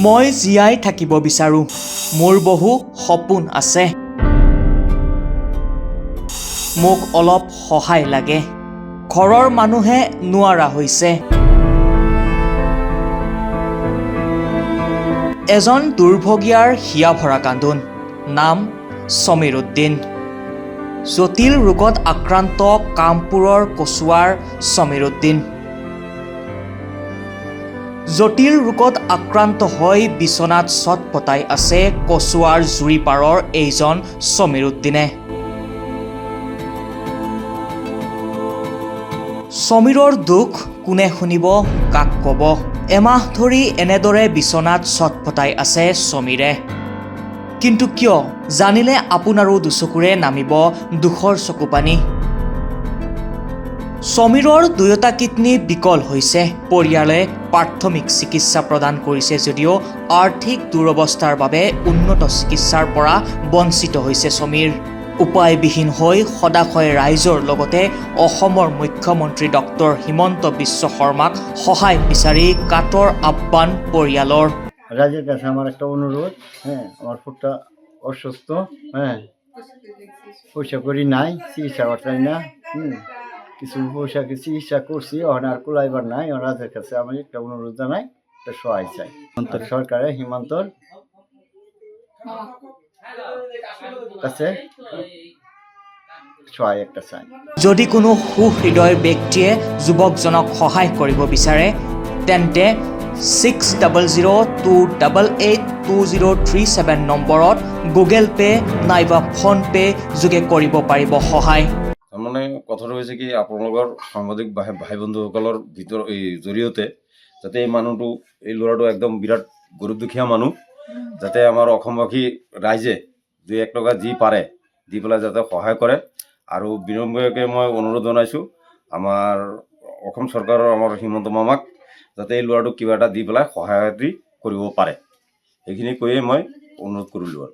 মই জীয়াই থাকিব বিচাৰোঁ। মোৰ বহু সপোন আছে। মোক অলপ সহায় লাগে। ঘৰৰ মানুহে নোৱাৰা হৈছে। এজন দুৰ্ভগীয়াৰ হিয়া ভৰা কান্দোন। নাম সমীৰ উদ্দিন। জটিল ৰোগত আক্ৰান্ত কামপুৰৰ কচুৱাৰ সমীৰ উদ্দিন। জটিল ৰোগত আক্ৰান্ত হৈ বিচনাত চটপটাই আছে কচুৱাৰ জুৰিপাৰৰ এইজন সমীৰ উদ্দিনে। সমীৰৰ দুখ কোনে শুনিব, কাক ক'ব? এমাহ ধৰি এনেদৰে বিচনাত চটপটাই আছে সমীৰে। কিন্তু কিয় জানিলে আপোনাৰো দুচকুৰে নামিব দুখৰ চকুপানী। সমীৰৰ দুয়োটা কিডনী বিকল হৈছে। পৰিয়ালে প্ৰাথমিক চিকিৎসা প্ৰদান কৰিছে যদিও আৰ্থিক দুৰৱস্থাৰ বাবে উন্নত চিকিৎসাৰ পৰা বঞ্চিত হৈছে সমীৰ। উপায়বিহীন হৈ সদাশয় ৰাইজৰ লগতে অসমৰ মুখ্যমন্ত্ৰী ডক্টৰ হিমন্ত বিশ্ব শৰ্মাক সহায় বিচাৰি কাতৰ আহ্বান পৰিয়ালৰ। রাজ্যের কাছে আমার একটা অনুরোধ, আমার ফুটটা অসুস্থ, পয়সা করি নাই, চিকিৎসা করতাই না, কিছু পয়সা চিকিৎসা করছি, ওখানে আর কুলাইবার নাই। রাজ্যের কাছে আমি একটা অনুরোধ জানাই, একটা সহায় চাই সরকারে হিমন্তর কাছে সহায় একটা চাই। যদি কোনো সুহৃদয় ব্যক্তিয়ে যুৱকজনক সহায় কৰিব বিচাৰে তেন্তে 6002882037 নম্বৰত গুগল পে' নাইবা ফোনপে' যোগে কৰিব পাৰিব সহায়। তাৰমানে কথাটো হৈছে কি, আপোনালোকৰ সাংবাদিক ভাই বন্ধুসকলৰ জৰিয়তে যাতে এই মানুহটো, এই ল'ৰাটো একদম বিৰাট গৰীব দুখীয়া মানুহ, যাতে আমাৰ অসমবাসী ৰাইজে 2-1 টকা যি পাৰে দি পেলাই যাতে সহায় কৰে। আৰু বিনম্ৰভাৱে মই অনুৰোধ জনাইছোঁ আমাৰ অসম চৰকাৰৰ, আমাৰ হিমন্ত মামাক, যাতে এই ল'ৰাটোক কিবা এটা দি পেলাই সহায় কৰিব পাৰে। সেইখিনি কৈয়ে মই অনুৰোধ কৰিলোঁ আৰু।